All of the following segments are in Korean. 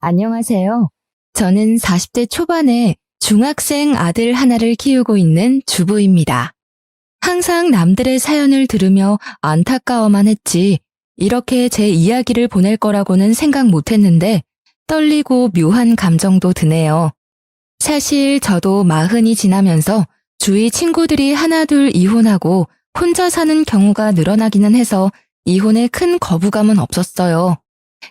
안녕하세요. 저는 40대 초반에 중학생 아들 하나를 키우고 있는 주부입니다. 항상 남들의 사연을 들으며 안타까워만 했지 이렇게 제 이야기를 보낼 거라고는 생각 못 했는데 떨리고 묘한 감정도 드네요. 사실 저도 40이 지나면서 주위 친구들이 하나둘 이혼하고 혼자 사는 경우가 늘어나기는 해서 이혼에 큰 거부감은 없었어요.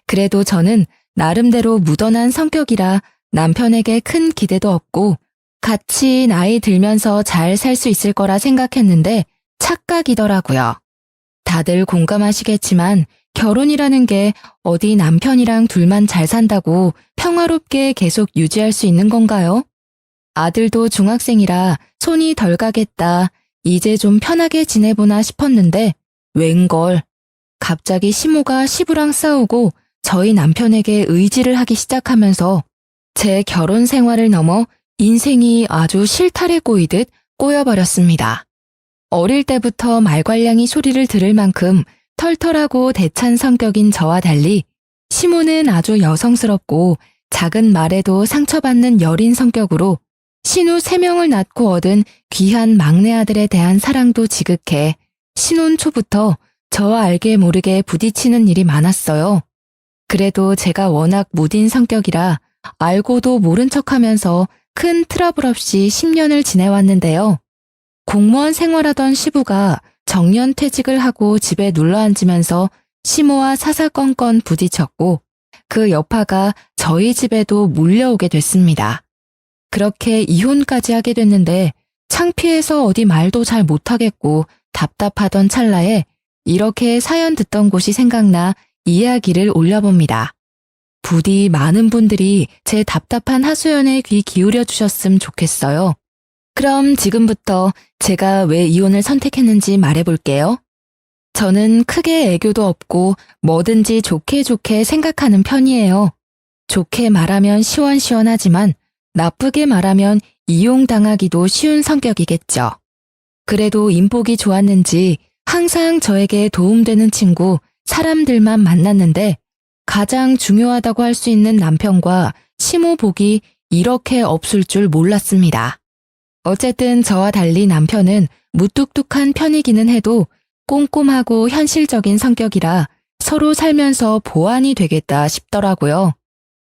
그래도 저는 나름대로 무던한 성격이라 남편에게 큰 기대도 없고 같이 나이 들면서 잘 살 수 있을 거라 생각했는데 착각이더라고요. 다들 공감하시겠지만 결혼이라는 게 어디 남편이랑 둘만 잘 산다고 평화롭게 계속 유지할 수 있는 건가요? 아들도 중학생이라 손이 덜 가겠다. 이제 좀 편하게 지내보나 싶었는데 웬걸. 갑자기 시모가 시부랑 싸우고 저희 남편에게 의지를 하기 시작하면서 제 결혼 생활을 넘어 인생이 아주 실타래 꼬이듯 꼬여버렸습니다. 어릴 때부터 말괄량이 소리를 들을 만큼 털털하고 대찬 성격인 저와 달리 시모는 아주 여성스럽고 작은 말에도 상처받는 여린 성격으로 신우 3명을 낳고 얻은 귀한 막내 아들에 대한 사랑도 지극해 신혼 초부터 저와 알게 모르게 부딪히는 일이 많았어요. 그래도 제가 워낙 무딘 성격이라 알고도 모른 척하면서 큰 트러블 없이 10년을 지내왔는데요. 공무원 생활하던 시부가 정년퇴직을 하고 집에 눌러앉으면서 시모와 사사건건 부딪혔고 그 여파가 저희 집에도 몰려오게 됐습니다. 그렇게 이혼까지 하게 됐는데 창피해서 어디 말도 잘 못하겠고 답답하던 찰나에 이렇게 사연 듣던 곳이 생각나 이야기를 올려봅니다. 부디 많은 분들이 제 답답한 하소연에 귀 기울여 주셨으면 좋겠어요. 그럼 지금부터 제가 왜 이혼을 선택했는지 말해볼게요. 저는 크게 애교도 없고 뭐든지 좋게 생각하는 편이에요. 좋게 말하면 시원시원하지만 나쁘게 말하면 이용당하기도 쉬운 성격이겠죠. 그래도 인복이 좋았는지 항상 저에게 도움되는 친구, 사람들만 만났는데 가장 중요하다고 할 수 있는 남편과 시모 복이 이렇게 없을 줄 몰랐습니다. 어쨌든 저와 달리 남편은 무뚝뚝한 편이기는 해도 꼼꼼하고 현실적인 성격이라 서로 살면서 보완이 되겠다 싶더라고요.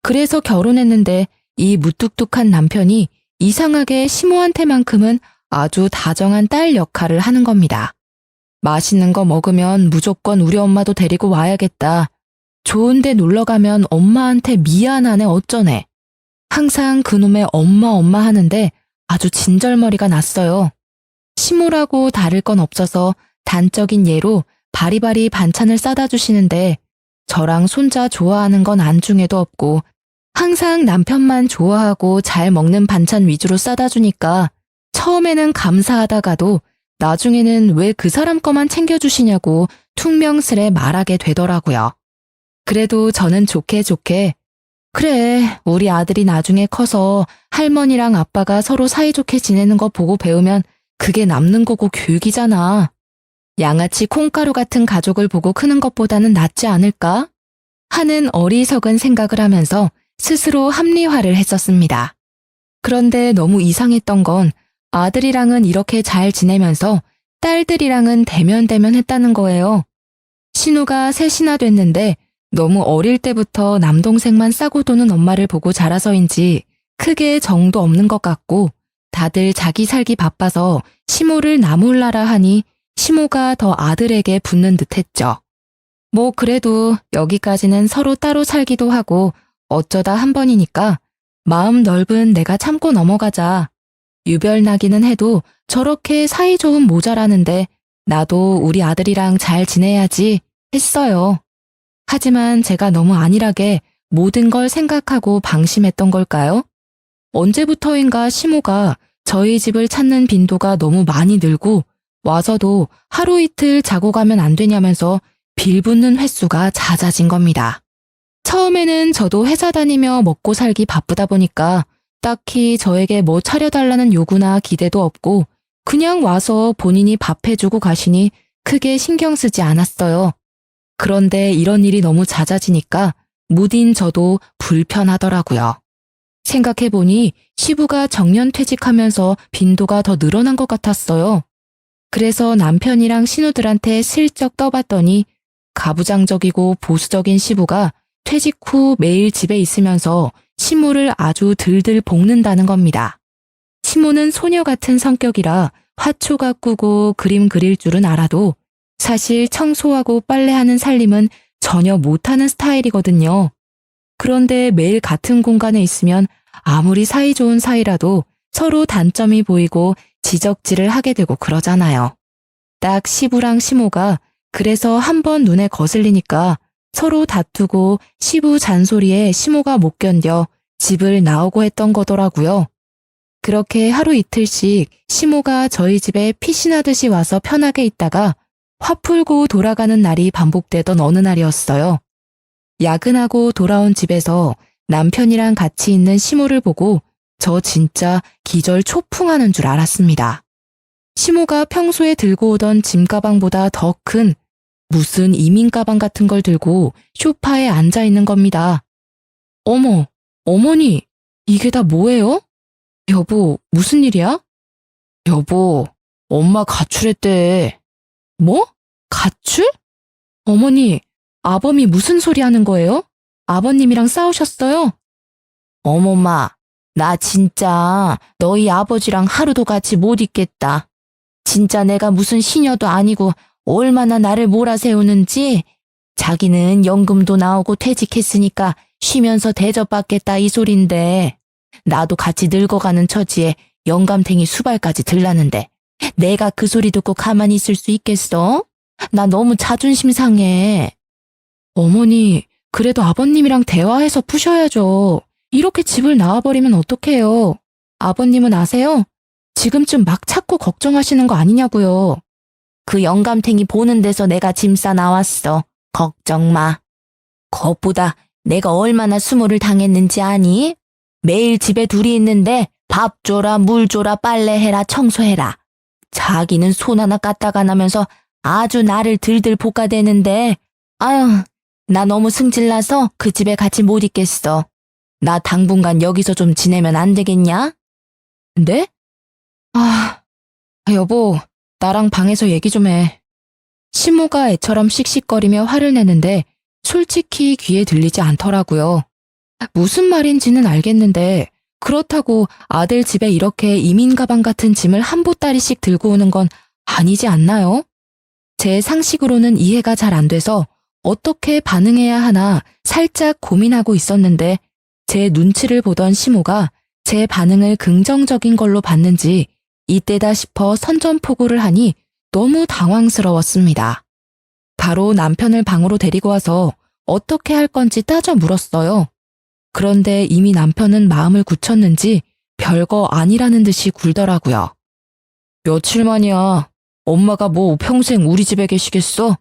그래서 결혼했는데 이 무뚝뚝한 남편이 이상하게 시모한테만큼은 아주 다정한 딸 역할을 하는 겁니다. 맛있는 거 먹으면 무조건 우리 엄마도 데리고 와야겠다. 좋은데 놀러가면 엄마한테 미안하네 어쩌네. 항상 그놈의 엄마 하는데 아주 진절머리가 났어요. 시모라고 다를 건 없어서 단적인 예로 바리바리 반찬을 싸다 주시는데 저랑 손자 좋아하는 건 안중에도 없고 항상 남편만 좋아하고 잘 먹는 반찬 위주로 싸다 주니까 처음에는 감사하다가도 나중에는 왜 그 사람 거만 챙겨주시냐고 퉁명스레 말하게 되더라고요. 그래도 저는 좋게 그래 우리 아들이 나중에 커서 할머니랑 아빠가 서로 사이좋게 지내는 거 보고 배우면 그게 남는 거고 교육이잖아. 양아치 콩가루 같은 가족을 보고 크는 것보다는 낫지 않을까? 하는 어리석은 생각을 하면서 스스로 합리화를 했었습니다. 그런데 너무 이상했던 건 아들이랑은 이렇게 잘 지내면서 딸들이랑은 대면대면 했다는 거예요. 신우가 3이나 됐는데 너무 어릴 때부터 남동생만 싸고 도는 엄마를 보고 자라서인지 크게 정도 없는 것 같고 다들 자기 살기 바빠서 시모를 나몰라라 하니 시모가 더 아들에게 붙는 듯 했죠. 뭐 그래도 여기까지는 서로 따로 살기도 하고 어쩌다 한 번이니까 마음 넓은 내가 참고 넘어가자. 유별나기는 해도 저렇게 사이좋은 모자라는데 나도 우리 아들이랑 잘 지내야지 했어요. 하지만 제가 너무 안일하게 모든 걸 생각하고 방심했던 걸까요? 언제부터인가 시모가 저희 집을 찾는 빈도가 너무 많이 늘고 와서도 하루 이틀 자고 가면 안 되냐면서 빌붙는 횟수가 잦아진 겁니다. 처음에는 저도 회사 다니며 먹고 살기 바쁘다 보니까 딱히 저에게 뭐 차려달라는 요구나 기대도 없고 그냥 와서 본인이 밥 해주고 가시니 크게 신경 쓰지 않았어요. 그런데 이런 일이 너무 잦아지니까 무딘 저도 불편하더라고요. 생각해보니 시부가 정년퇴직하면서 빈도가 더 늘어난 것 같았어요. 그래서 남편이랑 신우들한테 슬쩍 떠봤더니 가부장적이고 보수적인 시부가 퇴직 후 매일 집에 있으면서 시무를 아주 들들 볶는다는 겁니다. 시무는 소녀 같은 성격이라 화초 가꾸고 그림 그릴 줄은 알아도 사실 청소하고 빨래하는 살림은 전혀 못하는 스타일이거든요. 그런데 매일 같은 공간에 있으면 아무리 사이좋은 사이라도 서로 단점이 보이고 지적질을 하게 되고 그러잖아요. 딱 시부랑 시모가 그래서 한번 눈에 거슬리니까 서로 다투고 시부 잔소리에 시모가 못 견뎌 집을 나오고 했던 거더라고요. 그렇게 하루 이틀씩 시모가 저희 집에 피신하듯이 와서 편하게 있다가 화 풀고 돌아가는 날이 반복되던 어느 날이었어요. 야근하고 돌아온 집에서 남편이랑 같이 있는 시모를 보고 저 진짜 기절 초풍하는 줄 알았습니다. 시모가 평소에 들고 오던 짐 가방보다 더 큰 무슨 이민 가방 같은 걸 들고 소파에 앉아 있는 겁니다. 어머, 어머니, 이게 다 뭐예요? 여보, 무슨 일이야? 여보, 엄마 가출했대. 뭐? 가출? 어머니, 아범이 무슨 소리 하는 거예요? 아버님이랑 싸우셨어요? 어머마, 나 진짜 너희 아버지랑 하루도 같이 못 있겠다. 진짜 내가 무슨 시녀도 아니고 얼마나 나를 몰아세우는지. 자기는 연금도 나오고 퇴직했으니까 쉬면서 대접받겠다 이 소린데 나도 같이 늙어가는 처지에 영감탱이 수발까지 들라는데 내가 그 소리 듣고 가만히 있을 수 있겠어? 나 너무 자존심 상해. 어머니, 그래도 아버님이랑 대화해서 푸셔야죠. 이렇게 집을 나와버리면 어떡해요? 아버님은 아세요? 지금쯤 막 찾고 걱정하시는 거 아니냐고요. 그 영감탱이 보는 데서 내가 짐 싸 나왔어. 걱정 마. 그것보다 내가 얼마나 수모를 당했는지 아니? 매일 집에 둘이 있는데 밥 줘라, 물 줘라, 빨래해라, 청소해라. 자기는 손 하나 까딱 안 하면서 아주 나를 들들 볶아대는데 아유, 나 너무 승질나서 그 집에 같이 못 있겠어. 나 당분간 여기서 좀 지내면 안 되겠냐? 네? 여보, 나랑 방에서 얘기 좀 해. 시모가 애처럼 씩씩거리며 화를 내는데 솔직히 귀에 들리지 않더라고요. 무슨 말인지는 알겠는데 그렇다고 아들 집에 이렇게 이민 가방 같은 짐을 한 보따리씩 들고 오는 건 아니지 않나요? 제 상식으로는 이해가 잘 안 돼서 어떻게 반응해야 하나 살짝 고민하고 있었는데 제 눈치를 보던 시모가 제 반응을 긍정적인 걸로 봤는지 이때다 싶어 선전포고를 하니 너무 당황스러웠습니다. 바로 남편을 방으로 데리고 와서 어떻게 할 건지 따져 물었어요. 그런데 이미 남편은 마음을 굳혔는지 별거 아니라는 듯이 굴더라고요. 며칠 만이야. 엄마가 뭐 평생 우리 집에 계시겠어?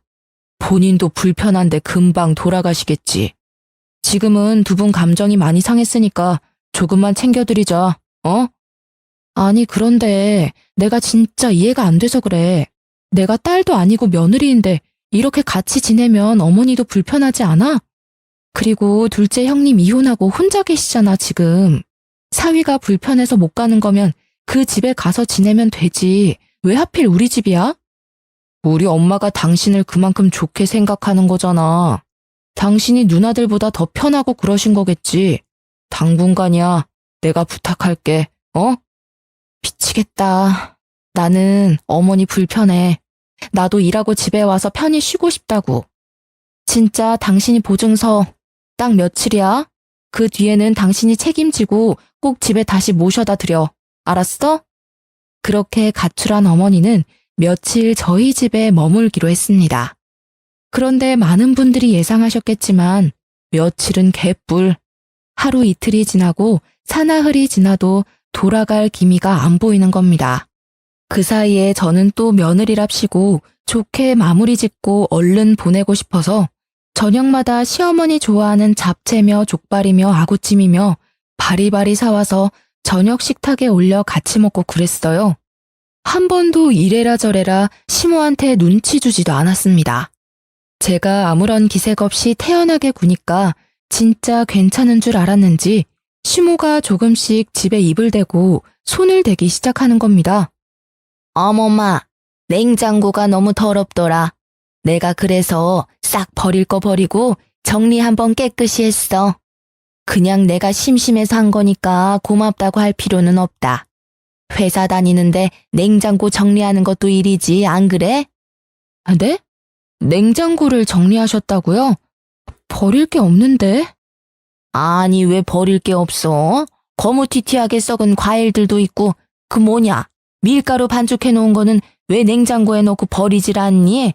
본인도 불편한데 금방 돌아가시겠지. 지금은 두 분 감정이 많이 상했으니까 조금만 챙겨드리자, 어? 아니, 그런데 내가 진짜 이해가 안 돼서 그래. 내가 딸도 아니고 며느리인데 이렇게 같이 지내면 어머니도 불편하지 않아? 그리고 둘째 형님 이혼하고 혼자 계시잖아, 지금. 사위가 불편해서 못 가는 거면 그 집에 가서 지내면 되지. 왜 하필 우리 집이야? 우리 엄마가 당신을 그만큼 좋게 생각하는 거잖아. 당신이 누나들보다 더 편하고 그러신 거겠지. 당분간이야. 내가 부탁할게, 어? 미치겠다. 나는 어머니 불편해. 나도 일하고 집에 와서 편히 쉬고 싶다고. 진짜 당신이 보증서 딱 며칠이야? 그 뒤에는 당신이 책임지고 꼭 집에 다시 모셔다 드려. 알았어? 그렇게 가출한 어머니는 며칠 저희 집에 머물기로 했습니다. 그런데 많은 분들이 예상하셨겠지만 며칠은 개뿔. 하루 이틀이 지나고 사나흘이 지나도 돌아갈 기미가 안 보이는 겁니다. 그 사이에 저는 또 며느리랍시고 좋게 마무리 짓고 얼른 보내고 싶어서 저녁마다 시어머니 좋아하는 잡채며 족발이며 아구찜이며 바리바리 사와서 저녁 식탁에 올려 같이 먹고 그랬어요. 한 번도 이래라 저래라 시모한테 눈치 주지도 않았습니다. 제가 아무런 기색 없이 태연하게 구니까 진짜 괜찮은 줄 알았는지 시모가 조금씩 집에 입을 대고 손을 대기 시작하는 겁니다. 어머마, 냉장고가 너무 더럽더라. 내가 그래서 싹 버릴 거 버리고 정리 한번 깨끗이 했어. 그냥 내가 심심해서 한 거니까 고맙다고 할 필요는 없다. 회사 다니는데 냉장고 정리하는 것도 일이지, 안 그래? 네? 냉장고를 정리하셨다고요? 버릴 게 없는데? 아니, 왜 버릴 게 없어? 거무튀튀하게 썩은 과일들도 있고, 그 뭐냐, 밀가루 반죽해 놓은 거는 왜 냉장고에 넣고 버리질 않니?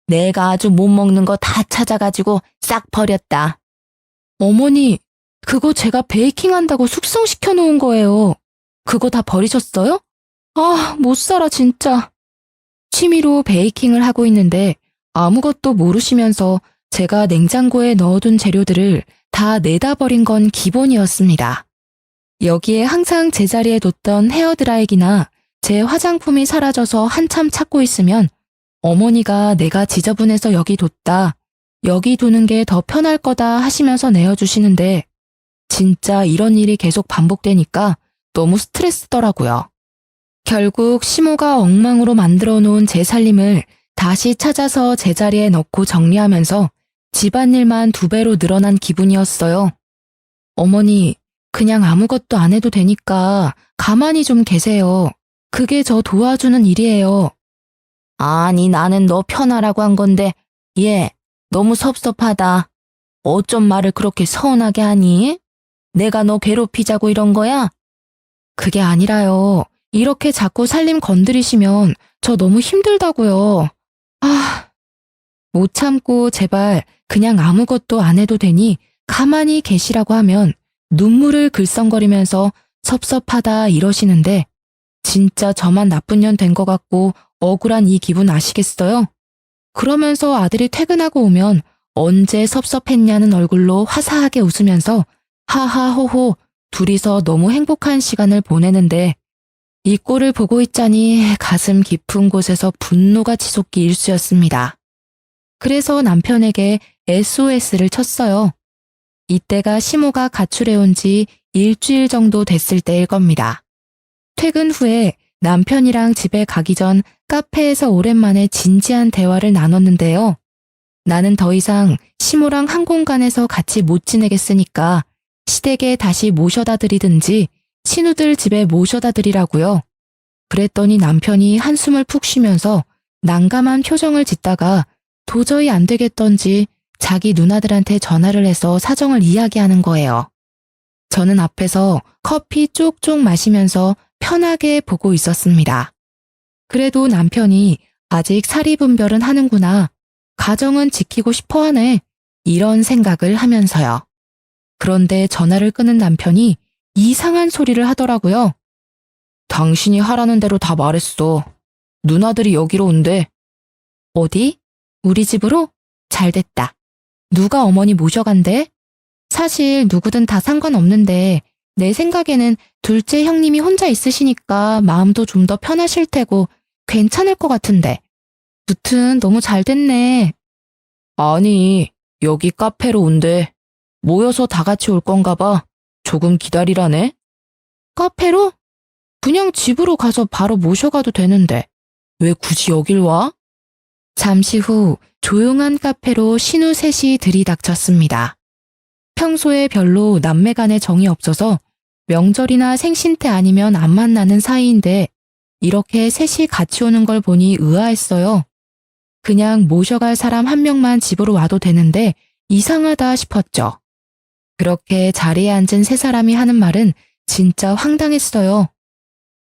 내가 아주 못 먹는 거 다 찾아가지고 싹 버렸다. 어머니, 그거 제가 베이킹 한다고 숙성시켜 놓은 거예요. 그거 다 버리셨어요? 아, 못 살아, 진짜. 취미로 베이킹을 하고 있는데 아무것도 모르시면서 제가 냉장고에 넣어둔 재료들을 다 내다 버린 건 기본이었습니다. 여기에 항상 제자리에 뒀던 헤어드라이기나 제 화장품이 사라져서 한참 찾고 있으면 어머니가 내가 지저분해서 여기 뒀다. 여기 두는 게 더 편할 거다 하시면서 내어주시는데 진짜 이런 일이 계속 반복되니까 너무 스트레스더라고요. 결국 시모가 엉망으로 만들어 놓은 제 살림을 다시 찾아서 제자리에 넣고 정리하면서 집안일만 2배로 늘어난 기분이었어요. 어머니, 그냥 아무것도 안 해도 되니까 가만히 좀 계세요. 그게 저 도와주는 일이에요. 아니, 나는 너 편하라고 한 건데, 얘, 너무 섭섭하다. 어쩜 말을 그렇게 서운하게 하니? 내가 너 괴롭히자고 이런 거야? 그게 아니라요. 이렇게 자꾸 살림 건드리시면 저 너무 힘들다고요. 아, 못 참고 제발 그냥 아무것도 안 해도 되니 가만히 계시라고 하면 눈물을 글썽거리면서 섭섭하다 이러시는데 진짜 저만 나쁜 년 된 것 같고 억울한 이 기분 아시겠어요? 그러면서 아들이 퇴근하고 오면 언제 섭섭했냐는 얼굴로 화사하게 웃으면서 하하호호 둘이서 너무 행복한 시간을 보내는데 이 꼴을 보고 있자니 가슴 깊은 곳에서 분노가 치솟기 일쑤였습니다. 그래서 남편에게 SOS를 쳤어요. 이때가 시모가 가출해온 지 일주일 정도 됐을 때일 겁니다. 퇴근 후에 남편이랑 집에 가기 전 카페에서 오랜만에 진지한 대화를 나눴는데요. 나는 더 이상 시모랑 한 공간에서 같이 못 지내겠으니까 시댁에 다시 모셔다 드리든지 친구들 집에 모셔다 드리라고요. 그랬더니 남편이 한숨을 푹 쉬면서 난감한 표정을 짓다가 도저히 안 되겠던지 자기 누나들한테 전화를 해서 사정을 이야기하는 거예요. 저는 앞에서 커피 쪽쪽 마시면서 편하게 보고 있었습니다. 그래도 남편이 아직 사리분별은 하는구나. 가정은 지키고 싶어 하네. 이런 생각을 하면서요. 그런데 전화를 끊은 남편이 이상한 소리를 하더라고요. 당신이 하라는 대로 다 말했어. 누나들이 여기로 온대. 어디? 우리 집으로? 잘됐다. 누가 어머니 모셔간대? 사실 누구든 다 상관없는데 내 생각에는 둘째 형님이 혼자 있으시니까 마음도 좀 더 편하실 테고 괜찮을 것 같은데. 무튼 너무 잘됐네. 아니, 여기 카페로 온대. 모여서 다 같이 올 건가 봐. 조금 기다리라네. 카페로? 그냥 집으로 가서 바로 모셔가도 되는데 왜 굳이 여길 와? 잠시 후 조용한 카페로 신우 셋이 들이닥쳤습니다. 평소에 별로 남매 간에 정이 없어서 명절이나 생신 때 아니면 안 만나는 사이인데 이렇게 셋이 같이 오는 걸 보니 의아했어요. 그냥 모셔갈 사람 한 명만 집으로 와도 되는데 이상하다 싶었죠. 그렇게 자리에 앉은 세 사람이 하는 말은 진짜 황당했어요.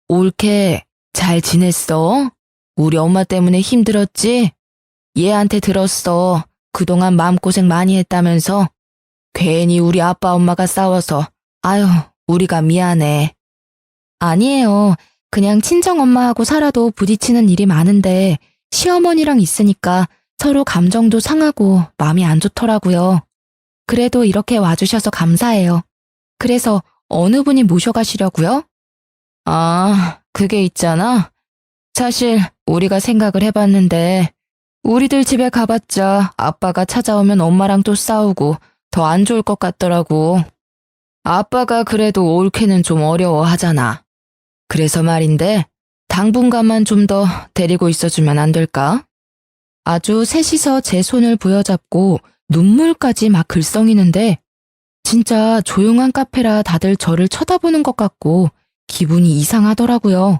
올케, 잘 지냈어? 우리 엄마 때문에 힘들었지? 얘한테 들었어. 그동안 마음고생 많이 했다면서. 괜히 우리 아빠 엄마가 싸워서. 아유, 우리가 미안해. 아니에요. 그냥 친정엄마하고 살아도 부딪히는 일이 많은데 시어머니랑 있으니까 서로 감정도 상하고 마음이 안 좋더라고요. 그래도 이렇게 와주셔서 감사해요. 그래서 어느 분이 모셔가시려고요? 아, 그게 있잖아. 사실 우리가 생각을 해봤는데 우리들 집에 가봤자 아빠가 찾아오면 엄마랑 또 싸우고 더 안 좋을 것 같더라고. 아빠가 그래도 올케는 좀 어려워하잖아. 그래서 말인데 당분간만 좀 더 데리고 있어주면 안 될까? 아주 셋이서 제 손을 부여잡고 눈물까지 막 글썽이는데 진짜 조용한 카페라 다들 저를 쳐다보는 것 같고 기분이 이상하더라고요.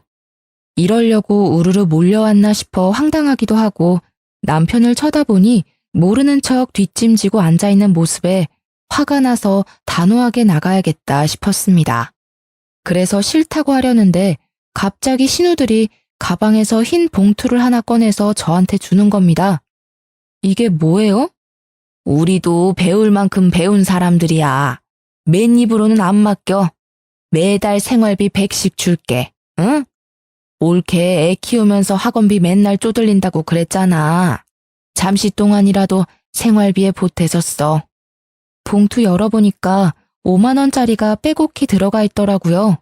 이러려고 우르르 몰려왔나 싶어 황당하기도 하고 남편을 쳐다보니 모르는 척 뒷짐지고 앉아있는 모습에 화가 나서 단호하게 나가야겠다 싶었습니다. 그래서 싫다고 하려는데 갑자기 신우들이 가방에서 흰 봉투를 하나 꺼내서 저한테 주는 겁니다. 이게 뭐예요? 우리도 배울 만큼 배운 사람들이야. 맨입으로는 안 맡겨. 매달 생활비 100씩 줄게. 응? 올케 애 키우면서 학원비 맨날 쪼들린다고 그랬잖아. 잠시 동안이라도 생활비에 보태서 써. 봉투 열어보니까 5만 원짜리가 빼곡히 들어가 있더라고요.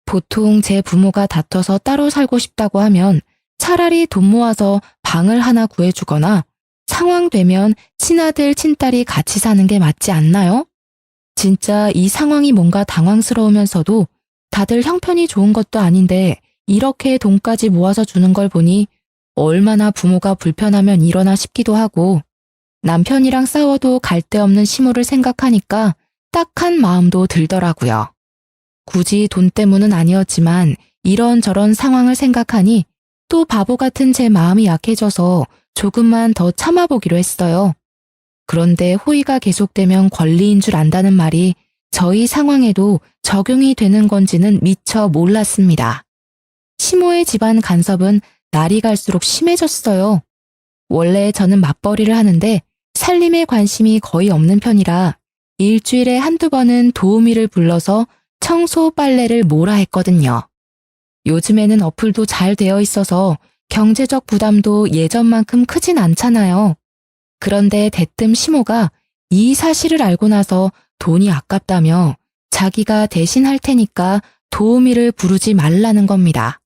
보통 제 부모가 다퉈서 따로 살고 싶다고 하면 차라리 돈 모아서 방을 하나 구해주거나 상황 되면 친아들, 친딸이 같이 사는 게 맞지 않나요? 진짜 이 상황이 뭔가 당황스러우면서도 다들 형편이 좋은 것도 아닌데 이렇게 돈까지 모아서 주는 걸 보니 얼마나 부모가 불편하면 이러나 싶기도 하고 남편이랑 싸워도 갈 데 없는 시무를 생각하니까 딱한 마음도 들더라고요. 굳이 돈 때문은 아니었지만 이런저런 상황을 생각하니 또 바보 같은 제 마음이 약해져서 조금만 더 참아보기로 했어요. 그런데 호의가 계속되면 권리인 줄 안다는 말이 저희 상황에도 적용이 되는 건지는 미처 몰랐습니다. 시모의 집안 간섭은 날이 갈수록 심해졌어요. 원래 저는 맞벌이를 하는데 살림에 관심이 거의 없는 편이라 일주일에 한두 번은 도우미를 불러서 청소 빨래를 몰아 했거든요. 요즘에는 어플도 잘 되어 있어서 경제적 부담도 예전만큼 크진 않잖아요. 그런데 대뜸 시모가 이 사실을 알고 나서 돈이 아깝다며 자기가 대신 할 테니까 도우미를 부르지 말라는 겁니다.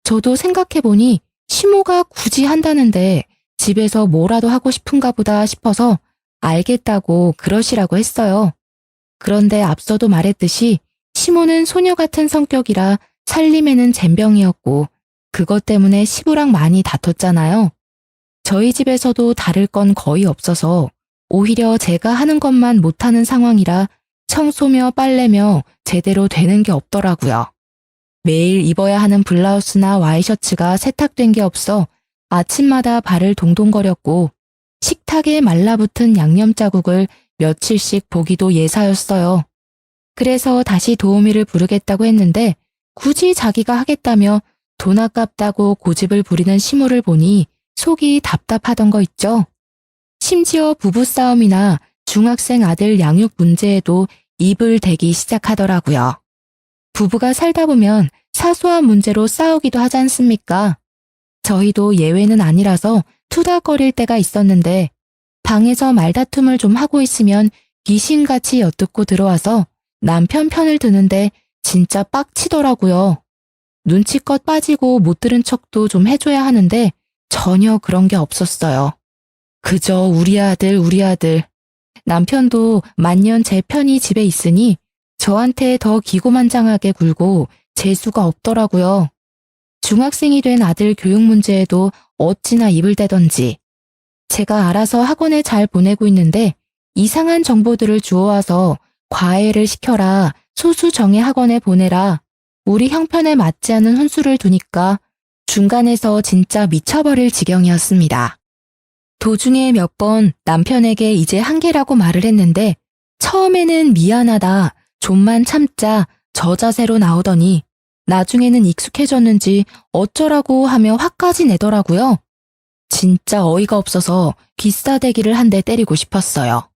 저도 생각해보니 시모가 굳이 한다는데 집에서 뭐라도 하고 싶은가 보다 싶어서 알겠다고 그러시라고 했어요. 그런데 앞서도 말했듯이 시모는 소녀 같은 성격이라 살림에는 젬병이었고 그것 때문에 시부랑 많이 다퉜잖아요. 저희 집에서도 다를 건 거의 없어서 오히려 제가 하는 것만 못하는 상황이라 청소며 빨래며 제대로 되는 게 없더라고요. 매일 입어야 하는 블라우스나 와이셔츠가 세탁된 게 없어 아침마다 발을 동동거렸고 식탁에 말라붙은 양념 자국을 며칠씩 보기도 예사였어요. 그래서 다시 도우미를 부르겠다고 했는데 굳이 자기가 하겠다며 돈 아깝다고 고집을 부리는 시무를 보니 속이 답답하던 거 있죠. 심지어 부부싸움이나 중학생 아들 양육 문제에도 입을 대기 시작하더라고요. 부부가 살다 보면 사소한 문제로 싸우기도 하지 않습니까? 저희도 예외는 아니라서 투닥거릴 때가 있었는데 방에서 말다툼을 좀 하고 있으면 귀신같이 엿듣고 들어와서 남편 편을 드는데 진짜 빡치더라고요. 눈치껏 빠지고 못 들은 척도 좀 해줘야 하는데 전혀 그런 게 없었어요. 그저 우리 아들. 남편도 만년 제 편이 집에 있으니 저한테 더 기고만장하게 굴고 재수가 없더라고요. 중학생이 된 아들 교육 문제에도 어찌나 입을 대던지. 제가 알아서 학원에 잘 보내고 있는데 이상한 정보들을 주워와서 과외를 시켜라, 소수정예 학원에 보내라, 우리 형편에 맞지 않은 혼수를 두니까 중간에서 진짜 미쳐버릴 지경이었습니다. 도중에 몇 번 남편에게 이제 한계라고 말을 했는데 처음에는 미안하다, 좀만 참자, 저 자세로 나오더니 나중에는 익숙해졌는지 어쩌라고 하며 화까지 내더라고요. 진짜 어이가 없어서 기싸대기를 한 대 때리고 싶었어요.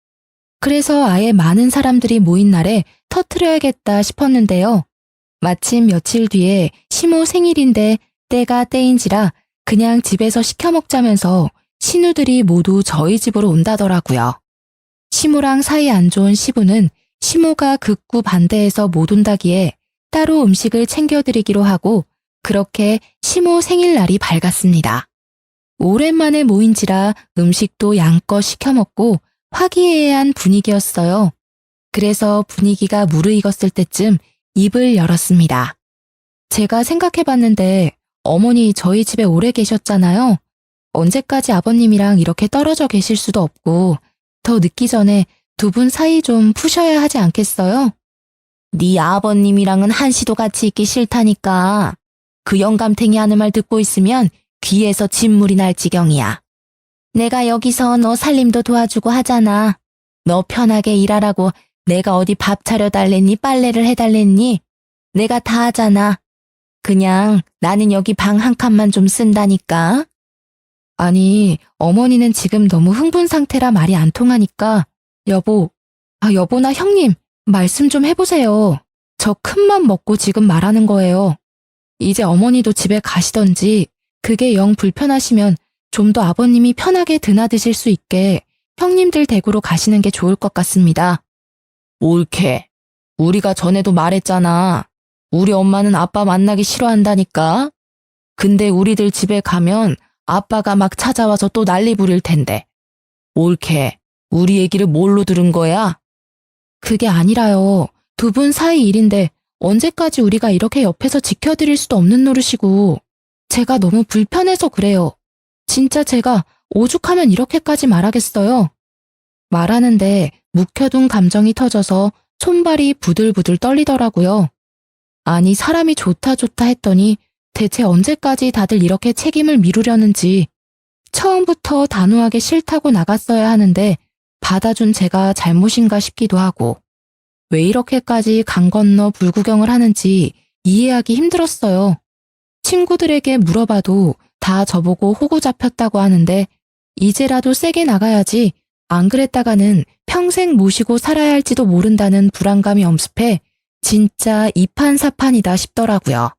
그래서 아예 많은 사람들이 모인 날에 터트려야겠다 싶었는데요. 마침 며칠 뒤에 시모 생일인데 때가 때인지라 그냥 집에서 시켜 먹자면서 신우들이 모두 저희 집으로 온다더라고요. 시모랑 사이 안 좋은 시부는 시모가 극구 반대해서 못 온다기에 따로 음식을 챙겨드리기로 하고 그렇게 시모 생일날이 밝았습니다. 오랜만에 모인지라 음식도 양껏 시켜 먹고 화기애애한 분위기였어요. 그래서 분위기가 무르익었을 때쯤 입을 열었습니다. 제가 생각해봤는데 어머니 저희 집에 오래 계셨잖아요. 언제까지 아버님이랑 이렇게 떨어져 계실 수도 없고 더 늦기 전에 두 분 사이 좀 푸셔야 하지 않겠어요? 네 아버님이랑은 한시도 같이 있기 싫다니까. 그 영감탱이 하는 말 듣고 있으면 귀에서 진물이 날 지경이야. 내가 여기서 너 살림도 도와주고 하잖아. 너 편하게 일하라고 내가 어디 밥 차려달랬니 빨래를 해달랬니? 내가 다 하잖아. 그냥 나는 여기 방 한 칸만 좀 쓴다니까. 아니, 어머니는 지금 너무 흥분 상태라 말이 안 통하니까 여보나 형님, 말씀 좀 해보세요. 저 큰맘 먹고 지금 말하는 거예요. 이제 어머니도 집에 가시던지 그게 영 불편하시면 좀 더 아버님이 편하게 드나드실 수 있게 형님들 댁으로 가시는 게 좋을 것 같습니다. 옳게. 우리가 전에도 말했잖아. 우리 엄마는 아빠 만나기 싫어한다니까. 근데 우리들 집에 가면 아빠가 막 찾아와서 또 난리 부릴 텐데. 옳게. 우리 얘기를 뭘로 들은 거야? 그게 아니라요. 두 분 사이 일인데 언제까지 우리가 이렇게 옆에서 지켜드릴 수도 없는 노릇이고 제가 너무 불편해서 그래요. 진짜 제가 오죽하면 이렇게까지 말하겠어요. 말하는데 묵혀둔 감정이 터져서 손발이 부들부들 떨리더라고요. 아니 사람이 좋다 했더니 대체 언제까지 다들 이렇게 책임을 미루려는지 처음부터 단호하게 싫다고 나갔어야 하는데 받아준 제가 잘못인가 싶기도 하고 왜 이렇게까지 강 건너 불구경을 하는지 이해하기 힘들었어요. 친구들에게 물어봐도 다 저보고 호구 잡혔다고 하는데 이제라도 세게 나가야지 안 그랬다가는 평생 모시고 살아야 할지도 모른다는 불안감이 엄습해 진짜 이판사판이다 싶더라고요.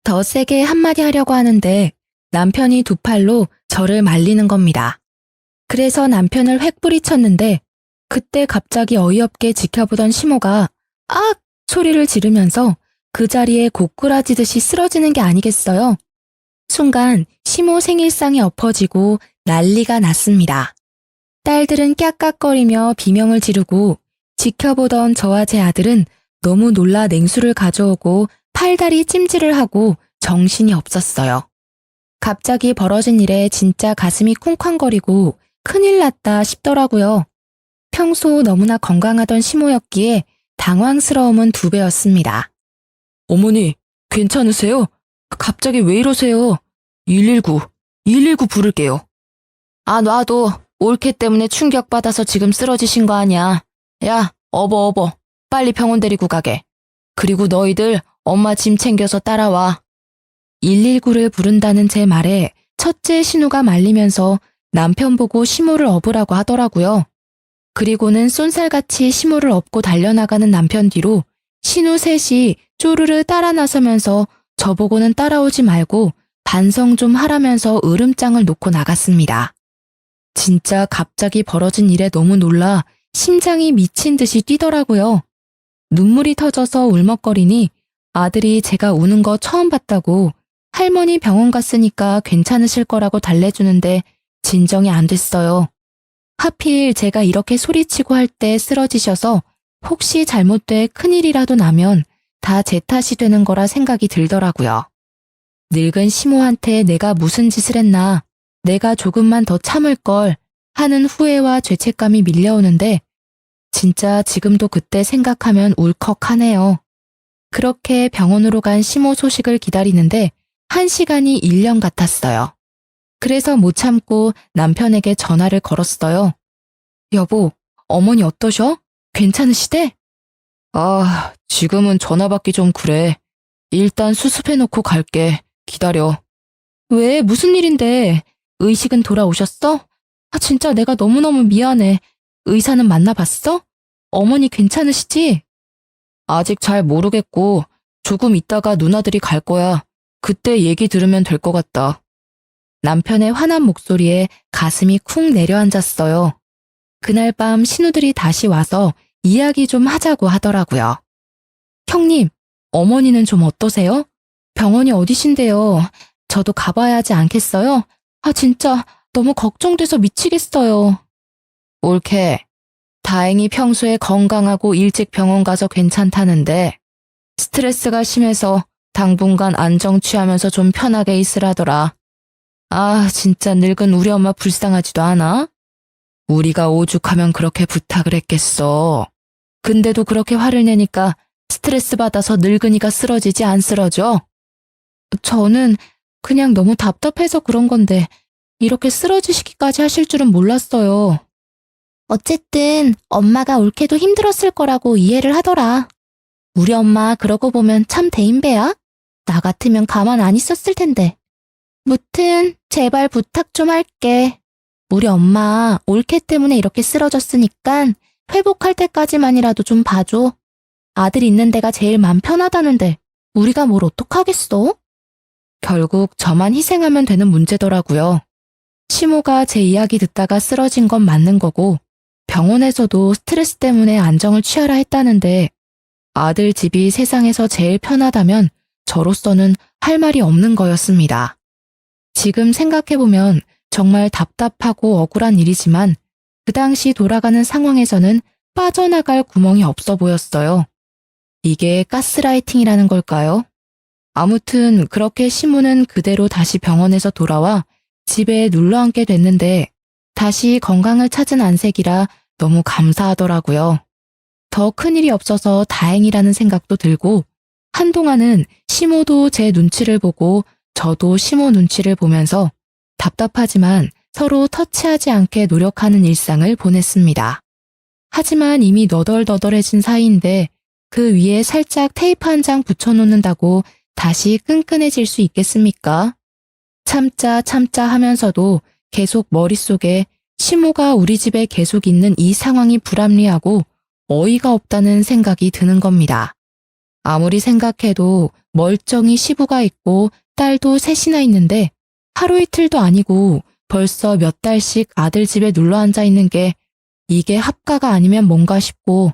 더 세게 한마디 하려고 하는데 남편이 두 팔로 저를 말리는 겁니다. 그래서 남편을 획 뿌리쳤는데 그때 갑자기 어이없게 지켜보던 시모가 악! 소리를 지르면서 그 자리에 고꾸라지듯이 쓰러지는 게 아니겠어요? 순간 시모 생일상이 엎어지고 난리가 났습니다. 딸들은 깍깍거리며 비명을 지르고 지켜보던 저와 제 아들은 너무 놀라 냉수를 가져오고 팔다리 찜질을 하고 정신이 없었어요. 갑자기 벌어진 일에 진짜 가슴이 쿵쾅거리고 큰일 났다 싶더라고요. 평소 너무나 건강하던 시모였기에 당황스러움은 2배였습니다. 어머니, 괜찮으세요? 갑자기 왜 이러세요? 119 부를게요. 아, 놔도 올케 때문에 충격받아서 지금 쓰러지신 거 아니야. 야, 어버. 빨리 병원 데리고 가게. 그리고 너희들 엄마 짐 챙겨서 따라와. 119를 부른다는 제 말에 첫째 신우가 말리면서 남편 보고 시모를 업으라고 하더라고요. 그리고는 쏜살같이 시모를 업고 달려나가는 남편 뒤로 신우 셋이 쪼르르 따라 나서면서 저보고는 따라오지 말고 반성 좀 하라면서 으름장을 놓고 나갔습니다. 진짜 갑자기 벌어진 일에 너무 놀라 심장이 미친 듯이 뛰더라고요. 눈물이 터져서 울먹거리니 아들이 제가 우는 거 처음 봤다고 할머니 병원 갔으니까 괜찮으실 거라고 달래주는데 진정이 안 됐어요. 하필 제가 이렇게 소리치고 할 때 쓰러지셔서 혹시 잘못돼 큰일이라도 나면 다 제 탓이 되는 거라 생각이 들더라고요. 늙은 시모한테 내가 무슨 짓을 했나, 내가 조금만 더 참을 걸 하는 후회와 죄책감이 밀려오는데 진짜 지금도 그때 생각하면 울컥하네요. 그렇게 병원으로 간 시모 소식을 기다리는데 1시간이 1년 같았어요. 그래서 못 참고 남편에게 전화를 걸었어요. 여보, 어머니 어떠셔? 괜찮으시대? 아, 지금은 전화 받기 좀 그래. 일단 수습해놓고 갈게. 기다려. 왜? 무슨 일인데? 의식은 돌아오셨어? 아, 진짜 내가 너무너무 미안해. 의사는 만나봤어? 어머니 괜찮으시지? 아직 잘 모르겠고 조금 있다가 누나들이 갈 거야. 그때 얘기 들으면 될 것 같다. 남편의 화난 목소리에 가슴이 쿵 내려앉았어요. 그날 밤 신우들이 다시 와서 이야기 좀 하자고 하더라고요. 형님, 어머니는 좀 어떠세요? 병원이 어디신데요? 저도 가봐야 하지 않겠어요? 아, 진짜 너무 걱정돼서 미치겠어요. 옳게, 다행히 평소에 건강하고 일찍 병원 가서 괜찮다는데 스트레스가 심해서 당분간 안정 취하면서 좀 편하게 있으라더라. 아, 진짜 늙은 우리 엄마 불쌍하지도 않아? 우리가 오죽하면 그렇게 부탁을 했겠어. 근데도 그렇게 화를 내니까 스트레스 받아서 늙은이가 쓰러지지 안 쓰러져? 저는 그냥 너무 답답해서 그런 건데 이렇게 쓰러지시기까지 하실 줄은 몰랐어요. 어쨌든 엄마가 옳게도 힘들었을 거라고 이해를 하더라. 우리 엄마 그러고 보면 참 대인배야. 나 같으면 가만 안 있었을 텐데. 무튼 제발 부탁 좀 할게. 우리 엄마 올케 때문에 이렇게 쓰러졌으니까 회복할 때까지만이라도 좀 봐줘. 아들 있는 데가 제일 맘 편하다는데 우리가 뭘 어떡하겠어? 결국 저만 희생하면 되는 문제더라고요. 시모가 제 이야기 듣다가 쓰러진 건 맞는 거고 병원에서도 스트레스 때문에 안정을 취하라 했다는데 아들 집이 세상에서 제일 편하다면 저로서는 할 말이 없는 거였습니다. 지금 생각해보면 정말 답답하고 억울한 일이지만 그 당시 돌아가는 상황에서는 빠져나갈 구멍이 없어 보였어요. 이게 가스라이팅이라는 걸까요? 아무튼 그렇게 시모는 그대로 다시 병원에서 돌아와 집에 눌러앉게 됐는데 다시 건강을 찾은 안색이라 너무 감사하더라고요. 더 큰일이 없어서 다행이라는 생각도 들고 한동안은 시모도 제 눈치를 보고 저도 시모 눈치를 보면서 답답하지만 서로 터치하지 않게 노력하는 일상을 보냈습니다. 하지만 이미 너덜너덜해진 사이인데 그 위에 살짝 테이프 한 장 붙여놓는다고 다시 끈끈해질 수 있겠습니까? 참자 하면서도 계속 머릿속에 시모가 우리 집에 계속 있는 이 상황이 불합리하고 어이가 없다는 생각이 드는 겁니다. 아무리 생각해도 멀쩡히 시부가 있고 딸도 셋이나 있는데 하루 이틀도 아니고 벌써 몇 달씩 아들 집에 눌러 앉아 있는 게 이게 합가가 아니면 뭔가 싶고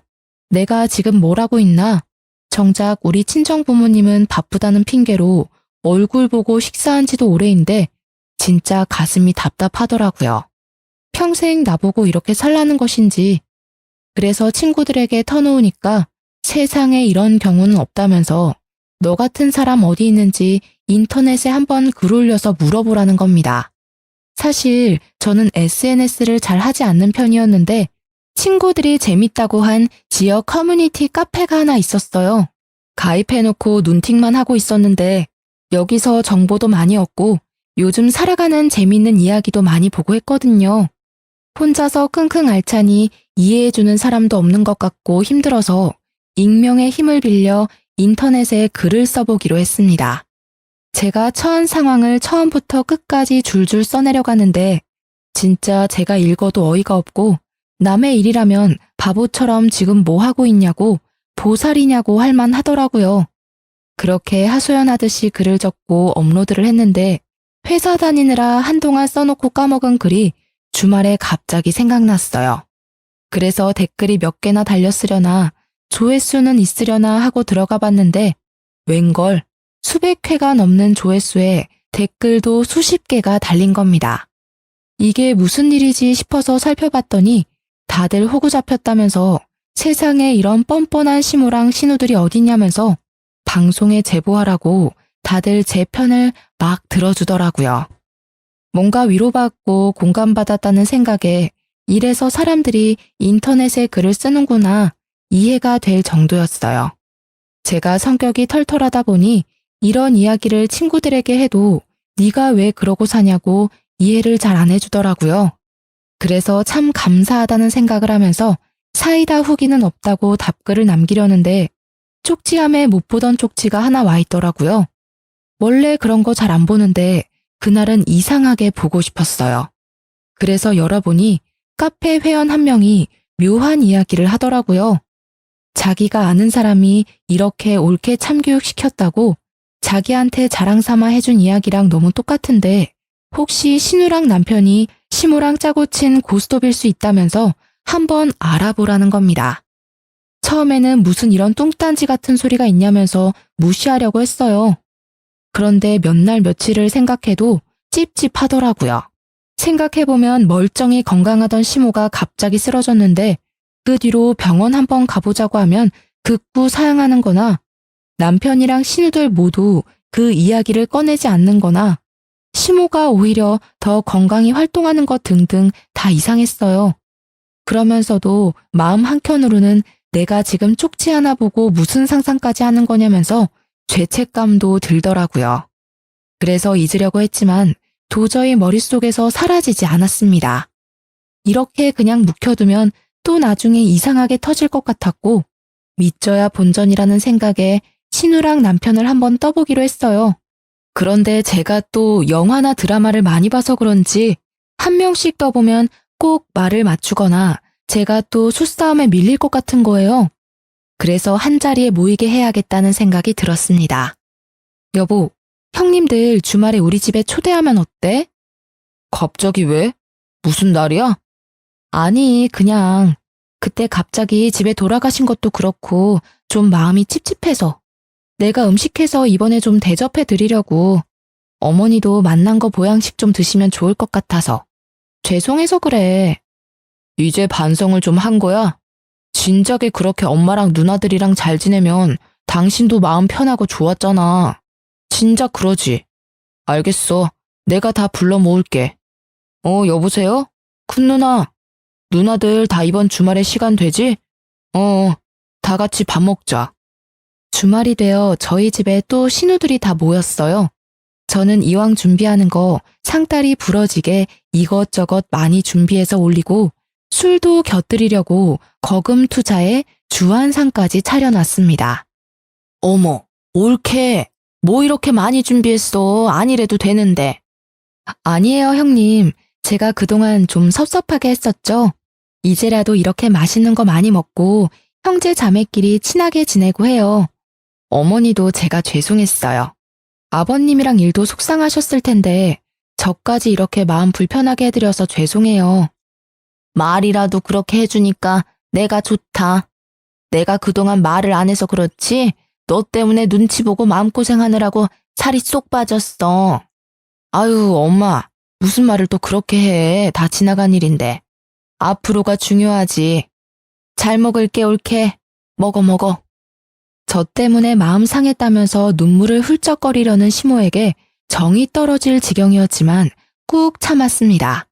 내가 지금 뭘 하고 있나? 정작 우리 친정 부모님은 바쁘다는 핑계로 얼굴 보고 식사한 지도 오래인데 진짜 가슴이 답답하더라고요. 평생 나보고 이렇게 살라는 것인지. 그래서 친구들에게 터놓으니까 세상에 이런 경우는 없다면서 너 같은 사람 어디 있는지 인터넷에 한번 글 올려서 물어보라는 겁니다. 사실 저는 SNS를 잘 하지 않는 편이었는데 친구들이 재밌다고 한 지역 커뮤니티 카페가 하나 있었어요. 가입해놓고 눈팅만 하고 있었는데 여기서 정보도 많이 얻고 요즘 살아가는 재밌는 이야기도 많이 보고 했거든요. 혼자서 끙끙 앓자니 이해해주는 사람도 없는 것 같고 힘들어서 익명의 힘을 빌려 인터넷에 글을 써보기로 했습니다. 제가 처한 상황을 처음부터 끝까지 줄줄 써내려가는데 진짜 제가 읽어도 어이가 없고 남의 일이라면 바보처럼 지금 뭐 하고 있냐고 보살이냐고 할 만하더라고요. 그렇게 하소연하듯이 글을 적고 업로드를 했는데 회사 다니느라 한동안 써놓고 까먹은 글이 주말에 갑자기 생각났어요. 그래서 댓글이 몇 개나 달렸으려나 조회수는 있으려나 하고 들어가 봤는데 웬걸 수백 회가 넘는 조회수에 댓글도 수십 개가 달린 겁니다. 이게 무슨 일이지 싶어서 살펴봤더니 다들 호구 잡혔다면서 세상에 이런 뻔뻔한 시모랑 신우들이 어딨냐면서 방송에 제보하라고 다들 제 편을 막 들어주더라고요. 뭔가 위로받고 공감받았다는 생각에 이래서 사람들이 인터넷에 글을 쓰는구나 이해가 될 정도였어요. 제가 성격이 털털하다 보니 이런 이야기를 친구들에게 해도 네가 왜 그러고 사냐고 이해를 잘 안 해주더라고요. 그래서 참 감사하다는 생각을 하면서 사이다 후기는 없다고 답글을 남기려는데 쪽지함에 못 보던 쪽지가 하나 와 있더라고요. 원래 그런 거 잘 안 보는데 그날은 이상하게 보고 싶었어요. 그래서 열어보니 카페 회원 한 명이 묘한 이야기를 하더라고요. 자기가 아는 사람이 이렇게 옳게 참교육시켰다고 자기한테 자랑 삼아 해준 이야기랑 너무 똑같은데 혹시 신우랑 남편이 시모랑 짜고 친 고스톱일 수 있다면서 한번 알아보라는 겁니다. 처음에는 무슨 이런 뚱딴지 같은 소리가 있냐면서 무시하려고 했어요. 그런데 몇 날 며칠을 생각해도 찝찝하더라고요. 생각해보면 멀쩡히 건강하던 시모가 갑자기 쓰러졌는데 그 뒤로 병원 한번 가보자고 하면 극구 사양하는 거나 남편이랑 신우들 모두 그 이야기를 꺼내지 않는 거나 시모가 오히려 더 건강히 활동하는 것 등등 다 이상했어요. 그러면서도 마음 한켠으로는 내가 지금 쪽지 하나 보고 무슨 상상까지 하는 거냐면서 죄책감도 들더라고요. 그래서 잊으려고 했지만 도저히 머릿속에서 사라지지 않았습니다. 이렇게 그냥 묵혀두면 또 나중에 이상하게 터질 것 같았고 믿져야 본전이라는 생각에 신우랑 남편을 한번 떠보기로 했어요. 그런데 제가 또 영화나 드라마를 많이 봐서 그런지 한 명씩 떠보면 꼭 말을 맞추거나 제가 또 수싸움에 밀릴 것 같은 거예요. 그래서 한자리에 모이게 해야겠다는 생각이 들었습니다. 여보, 형님들 주말에 우리 집에 초대하면 어때? 갑자기 왜? 무슨 날이야? 아니, 그냥 그때 갑자기 집에 돌아가신 것도 그렇고 좀 마음이 찝찝해서 내가 음식해서 이번에 좀 대접해 드리려고 어머니도 만난 거 보양식 좀 드시면 좋을 것 같아서 죄송해서 그래. 이제 반성을 좀 한 거야? 진작에 그렇게 엄마랑 누나들이랑 잘 지내면 당신도 마음 편하고 좋았잖아. 진작 그러지. 알겠어. 내가 다 불러 모을게. 여보세요? 큰 누나. 누나들 다 이번 주말에 시간 되지? 다 같이 밥 먹자. 주말이 되어 저희 집에 또 신우들이 다 모였어요. 저는 이왕 준비하는 거 상다리 부러지게 이것저것 많이 준비해서 올리고 술도 곁들이려고 거금 투자에 주안상까지 차려놨습니다. 어머, 옳게. 뭐 이렇게 많이 준비했어. 아니래도 되는데. 아니에요, 형님. 제가 그동안 좀 섭섭하게 했었죠. 이제라도 이렇게 맛있는 거 많이 먹고 형제 자매끼리 친하게 지내고 해요. 어머니도 제가 죄송했어요. 아버님이랑 일도 속상하셨을 텐데 저까지 이렇게 마음 불편하게 해드려서 죄송해요. 말이라도 그렇게 해주니까 내가 좋다. 내가 그동안 말을 안 해서 그렇지 너 때문에 눈치 보고 마음고생하느라고 살이 쏙 빠졌어. 아유, 엄마, 무슨 말을 또 그렇게 해. 다 지나간 일인데. 앞으로가 중요하지. 잘 먹을게, 옳게. 먹어. 저 때문에 마음 상했다면서 눈물을 훌쩍거리려는 시모에게 정이 떨어질 지경이었지만 꾹 참았습니다.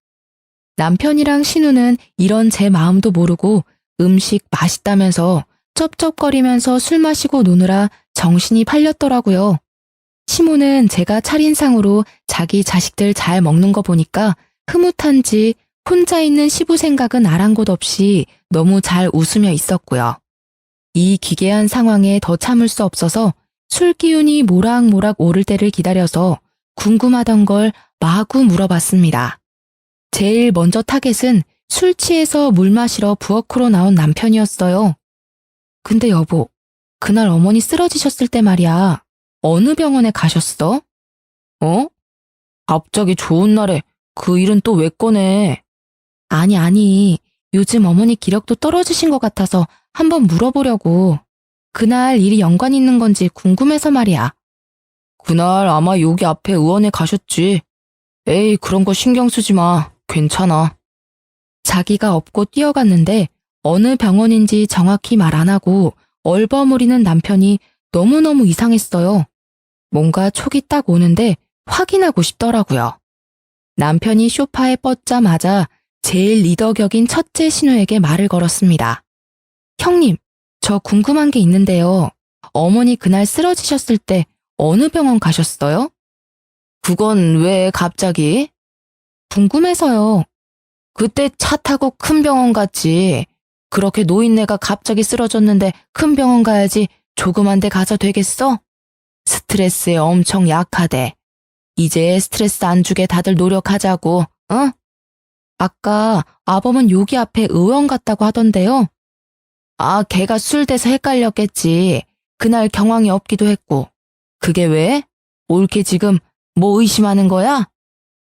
남편이랑 신우는 이런 제 마음도 모르고 음식 맛있다면서 쩝쩝거리면서 술 마시고 노느라 정신이 팔렸더라고요. 시모는 제가 차린 상으로 자기 자식들 잘 먹는 거 보니까 흐뭇한지 혼자 있는 시부 생각은 아랑곳 없이 너무 잘 웃으며 있었고요. 이 기괴한 상황에 더 참을 수 없어서 술 기운이 모락모락 오를 때를 기다려서 궁금하던 걸 마구 물어봤습니다. 제일 먼저 타겟은 술 취해서 물 마시러 부엌으로 나온 남편이었어요. 근데 여보, 그날 어머니 쓰러지셨을 때 말이야. 어느 병원에 가셨어? 갑자기 좋은 날에 그 일은 또 왜 꺼내? 아니. 요즘 어머니 기력도 떨어지신 것 같아서 한번 물어보려고. 그날 일이 연관 있는 건지 궁금해서 말이야. 그날 아마 여기 앞에 의원에 가셨지. 에이, 그런 거 신경 쓰지 마. 괜찮아. 자기가 업고 뛰어갔는데 어느 병원인지 정확히 말 안 하고 얼버무리는 남편이 너무너무 이상했어요. 뭔가 촉이 딱 오는데 확인하고 싶더라고요. 남편이 소파에 뻗자마자 제일 리더격인 첫째 신우에게 말을 걸었습니다. 형님, 저 궁금한 게 있는데요. 어머니 그날 쓰러지셨을 때 어느 병원 가셨어요? 그건 왜 갑자기? 궁금해서요. 그때 차 타고 큰 병원 갔지. 그렇게 노인네가 갑자기 쓰러졌는데 큰 병원 가야지 조그만 데 가서 되겠어? 스트레스에 엄청 약하대. 이제 스트레스 안 주게 다들 노력하자고, 응? 아까 아범은 여기 앞에 의원 갔다고 하던데요. 아, 걔가 술 돼서 헷갈렸겠지. 그날 경황이 없기도 했고. 그게 왜? 옳게 지금 뭐 의심하는 거야?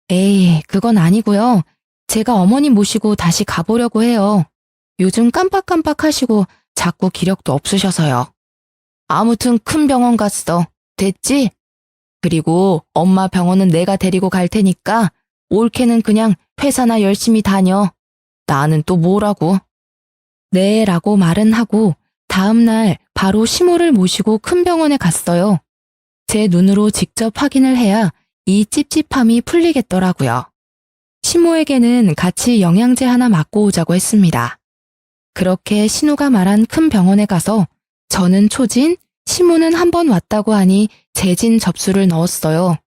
에이, 그건 아니고요. 제가 어머니 모시고 다시 가보려고 해요. 요즘 깜빡깜빡 하시고 자꾸 기력도 없으셔서요. 아무튼 큰 병원 갔어. 됐지? 그리고 엄마 병원은 내가 데리고 갈 테니까 옳게는 그냥 회사나 열심히 다녀. 나는 또 뭐라고? 네, 라고 말은 하고 다음날 바로 시모를 모시고 큰 병원에 갔어요. 제 눈으로 직접 확인을 해야 이 찝찝함이 풀리겠더라고요. 시모에게는 같이 영양제 하나 맞고 오자고 했습니다. 그렇게 신우가 말한 큰 병원에 가서 저는 초진, 시모는 한 번 왔다고 하니 재진 접수를 넣었어요.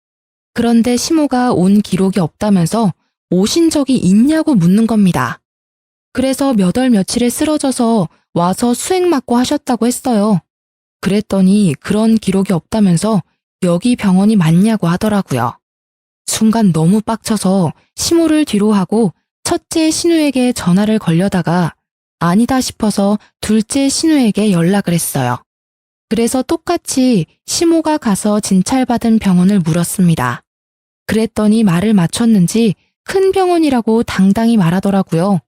그런데 시모가 온 기록이 없다면서 오신 적이 있냐고 묻는 겁니다. 그래서 몇 월 며칠에 쓰러져서 와서 수액 맞고 하셨다고 했어요. 그랬더니 그런 기록이 없다면서 여기 병원이 맞냐고 하더라고요. 순간 너무 빡쳐서 시모를 뒤로 하고 첫째 신우에게 전화를 걸려다가 아니다 싶어서 둘째 신우에게 연락을 했어요. 그래서 똑같이 시모가 가서 진찰받은 병원을 물었습니다. 그랬더니 말을 맞췄는지 큰 병원이라고 당당히 말하더라고요.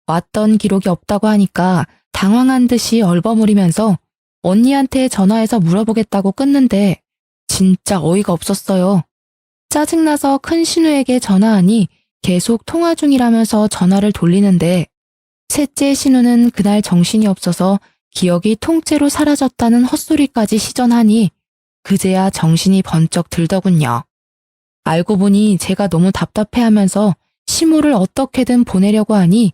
왔던 기록이 없다고 하니까 당황한 듯이 얼버무리면서 언니한테 전화해서 물어보겠다고 끊는데 진짜 어이가 없었어요. 짜증나서 큰 신우에게 전화하니 계속 통화 중이라면서 전화를 돌리는데 셋째 신우는 그날 정신이 없어서 기억이 통째로 사라졌다는 헛소리까지 시전하니 그제야 정신이 번쩍 들더군요. 알고 보니 제가 너무 답답해하면서 시모를 어떻게든 보내려고 하니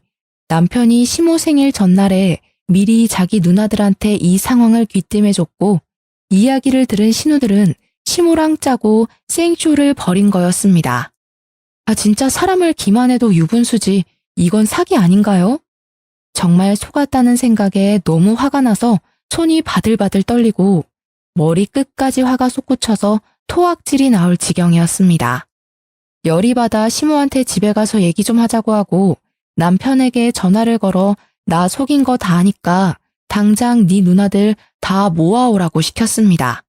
남편이 시모 생일 전날에 미리 자기 누나들한테 이 상황을 귀띔해줬고 이야기를 들은 신우들은 시모랑 짜고 생쇼를 벌인 거였습니다. 아, 진짜 사람을 기만해도 유분수지 이건 사기 아닌가요? 정말 속았다는 생각에 너무 화가 나서 손이 바들바들 떨리고 머리 끝까지 화가 솟구쳐서 토악질이 나올 지경이었습니다. 열이 받아 시모한테 집에 가서 얘기 좀 하자고 하고 남편에게 전화를 걸어 나 속인 거 다 아니까 당장 네 누나들 다 모아오라고 시켰습니다.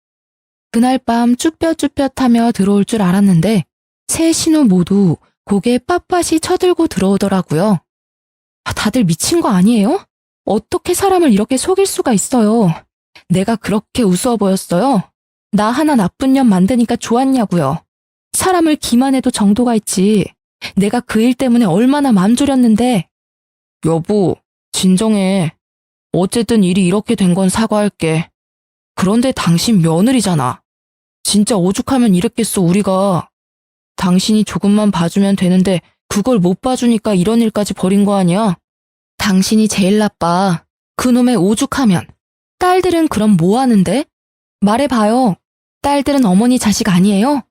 그날 밤 쭈뼛쭈뼛하며 들어올 줄 알았는데 세 신우 모두 고개 빳빳이 쳐들고 들어오더라고요. 다들 미친 거 아니에요? 어떻게 사람을 이렇게 속일 수가 있어요? 내가 그렇게 우스워 보였어요? 나 하나 나쁜 년 만드니까 좋았냐고요. 사람을 기만해도 정도가 있지. 내가 그 일 때문에 얼마나 맘 졸였는데. 여보, 진정해. 어쨌든 일이 이렇게 된 건 사과할게. 그런데 당신 며느리잖아. 진짜 오죽하면 이랬겠어, 우리가. 당신이 조금만 봐주면 되는데 그걸 못 봐주니까 이런 일까지 벌인 거 아니야? 당신이 제일 나빠. 그놈의 오죽하면. 딸들은 그럼 뭐 하는데? 말해봐요. 딸들은 어머니 자식 아니에요?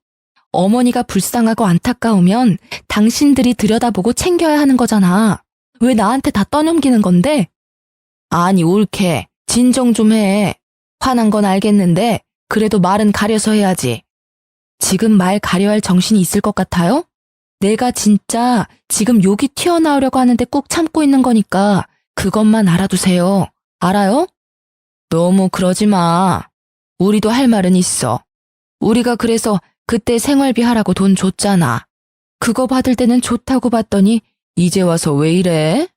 어머니가 불쌍하고 안타까우면 당신들이 들여다보고 챙겨야 하는 거잖아. 왜 나한테 다 떠넘기는 건데? 아니, 옳게. 진정 좀 해. 화난 건 알겠는데 그래도 말은 가려서 해야지. 지금 말 가려 할 정신이 있을 것 같아요? 내가 진짜 지금 욕이 튀어나오려고 하는데 꾹 참고 있는 거니까 그것만 알아두세요. 알아요? 너무 그러지 마. 우리도 할 말은 있어. 우리가 그래서 그때 생활비 하라고 돈 줬잖아. 그거 받을 때는 좋다고 봤더니 이제 와서 왜 이래?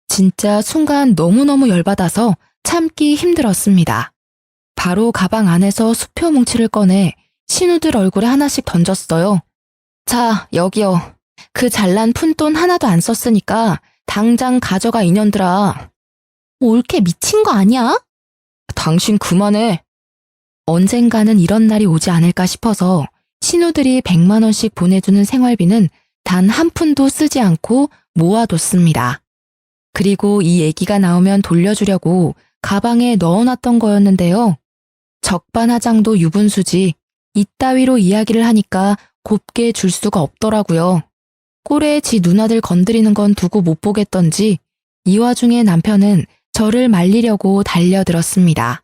진짜 순간 너무너무 열받아서 참기 힘들었습니다. 바로 가방 안에서 수표 뭉치를 꺼내 신우들 얼굴에 하나씩 던졌어요. 자, 여기요. 그 잘난 푼돈 하나도 안 썼으니까 당장 가져가 이년들아. 옳게 미친 거 아니야? 당신 그만해. 언젠가는 이런 날이 오지 않을까 싶어서 신우들이 100만 원씩 보내주는 생활비는 단 한 푼도 쓰지 않고 모아뒀습니다. 그리고 이 얘기가 나오면 돌려주려고 가방에 넣어놨던 거였는데요. 적반하장도 유분수지 이따위로 이야기를 하니까 곱게 줄 수가 없더라고요. 꼴에 지 누나들 건드리는 건 두고 못 보겠던지 이 와중에 남편은 저를 말리려고 달려들었습니다.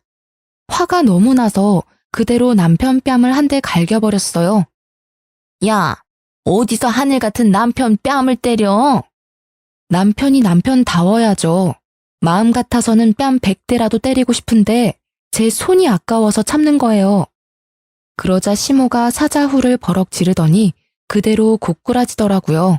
화가 너무 나서 그대로 남편 뺨을 한 대 갈겨버렸어요. 야, 어디서 하늘 같은 남편 뺨을 때려? 남편이 남편다워야죠. 마음 같아서는 뺨 100대라도 때리고 싶은데 제 손이 아까워서 참는 거예요. 그러자 시모가 사자후를 버럭 지르더니 그대로 고꾸라지더라고요.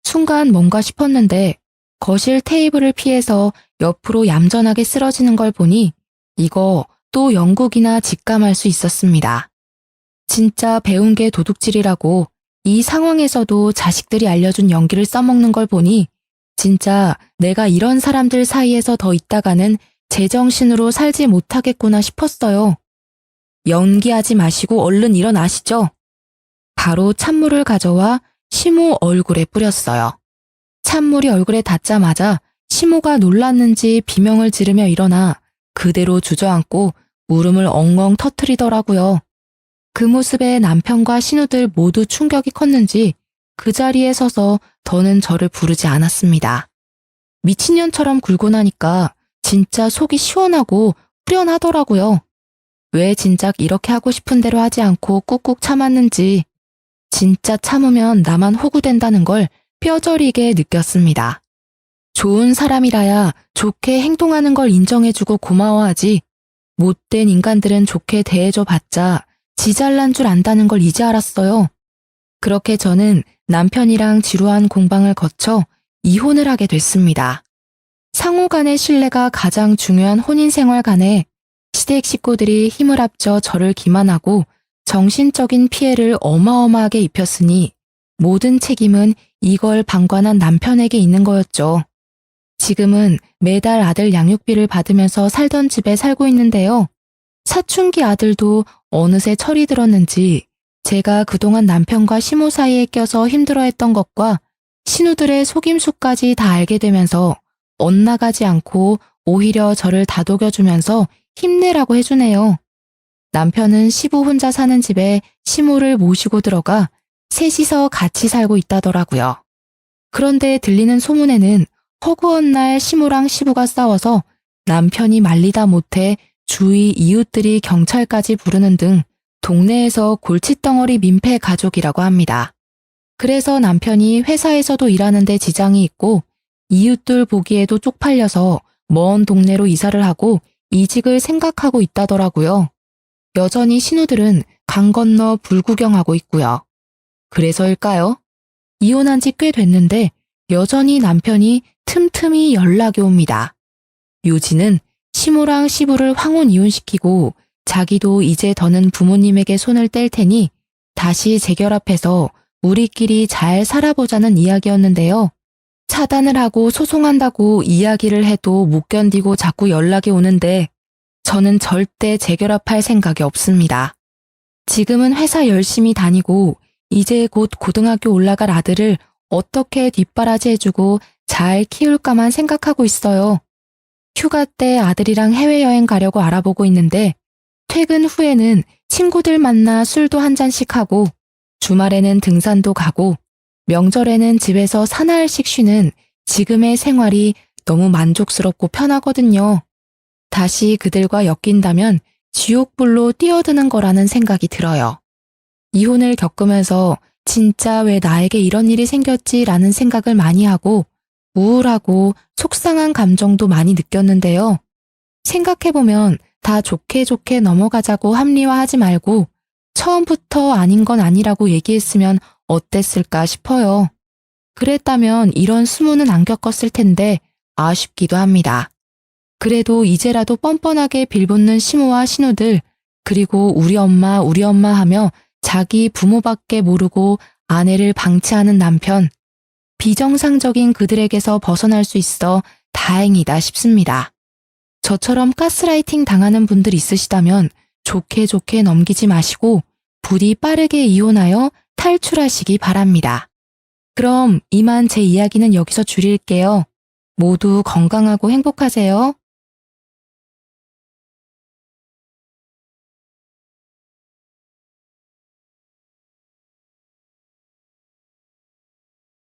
순간 뭔가 싶었는데 거실 테이블을 피해서 옆으로 얌전하게 쓰러지는 걸 보니 이거 또 영국이나 직감할 수 있었습니다. 진짜 배운 게 도둑질이라고 이 상황에서도 자식들이 알려준 연기를 써먹는 걸 보니 진짜 내가 이런 사람들 사이에서 더 있다가는 제정신으로 살지 못하겠구나 싶었어요. 연기하지 마시고 얼른 일어나시죠. 바로 찬물을 가져와 시모 얼굴에 뿌렸어요. 찬물이 얼굴에 닿자마자 시모가 놀랐는지 비명을 지르며 일어나 그대로 주저앉고 울음을 엉엉 터뜨리더라고요. 그 모습에 남편과 신우들 모두 충격이 컸는지 그 자리에 서서 더는 저를 부르지 않았습니다. 미친년처럼 굴고 나니까 진짜 속이 시원하고 후련하더라고요. 왜 진작 이렇게 하고 싶은 대로 하지 않고 꾹꾹 참았는지 진짜 참으면 나만 호구된다는 걸 뼈저리게 느꼈습니다. 좋은 사람이라야 좋게 행동하는 걸 인정해주고 고마워하지 못된 인간들은 좋게 대해줘 봤자 지 잘난 줄 안다는 걸 이제 알았어요. 그렇게 저는 남편이랑 지루한 공방을 거쳐 이혼을 하게 됐습니다. 상호 간의 신뢰가 가장 중요한 혼인생활 간에 시댁 식구들이 힘을 합쳐 저를 기만하고 정신적인 피해를 어마어마하게 입혔으니 모든 책임은 이걸 방관한 남편에게 있는 거였죠. 지금은 매달 아들 양육비를 받으면서 살던 집에 살고 있는데요. 사춘기 아들도 어느새 철이 들었는지 제가 그동안 남편과 시모 사이에 껴서 힘들어했던 것과 신우들의 속임수까지 다 알게 되면서 엇나가지 않고 오히려 저를 다독여주면서 힘내라고 해주네요. 남편은 시부 혼자 사는 집에 시모를 모시고 들어가 셋이서 같이 살고 있다더라고요. 그런데 들리는 소문에는 허구한 날 시모랑 시부가 싸워서 남편이 말리다 못해 주위 이웃들이 경찰까지 부르는 등 동네에서 골칫덩어리 민폐 가족이라고 합니다. 그래서 남편이 회사에서도 일하는데 지장이 있고 이웃들 보기에도 쪽팔려서 먼 동네로 이사를 하고 이직을 생각하고 있다더라고요. 여전히 신우들은 강 건너 불구경하고 있고요. 그래서일까요? 이혼한 지 꽤 됐는데 여전히 남편이 틈틈이 연락이 옵니다. 묘지는 시모랑 시부를 황혼 이혼시키고 자기도 이제 더는 부모님에게 손을 뗄 테니 다시 재결합해서 우리끼리 잘 살아보자는 이야기였는데요. 차단을 하고 소송한다고 이야기를 해도 못 견디고 자꾸 연락이 오는데 저는 절대 재결합할 생각이 없습니다. 지금은 회사 열심히 다니고 이제 곧 고등학교 올라갈 아들을 어떻게 뒷바라지 해주고 잘 키울까만 생각하고 있어요. 휴가 때 아들이랑 해외여행 가려고 알아보고 있는데 퇴근 후에는 친구들 만나 술도 한 잔씩 하고 주말에는 등산도 가고 명절에는 집에서 사나흘씩 쉬는 지금의 생활이 너무 만족스럽고 편하거든요. 다시 그들과 엮인다면 지옥불로 뛰어드는 거라는 생각이 들어요. 이혼을 겪으면서 진짜 왜 나에게 이런 일이 생겼지라는 생각을 많이 하고 우울하고 속상한 감정도 많이 느꼈는데요. 생각해보면 다 좋게 좋게 넘어가자고 합리화하지 말고 처음부터 아닌 건 아니라고 얘기했으면 어땠을까 싶어요. 그랬다면 이런 수모는 안 겪었을 텐데 아쉽기도 합니다. 그래도 이제라도 뻔뻔하게 빌붙는 시모와 신우들 그리고 우리 엄마 하며 자기 부모밖에 모르고 아내를 방치하는 남편 비정상적인 그들에게서 벗어날 수 있어 다행이다 싶습니다. 저처럼 가스라이팅 당하는 분들 있으시다면 좋게 좋게 넘기지 마시고 부디 빠르게 이혼하여 탈출하시기 바랍니다. 그럼 이만 제 이야기는 여기서 줄일게요. 모두 건강하고 행복하세요.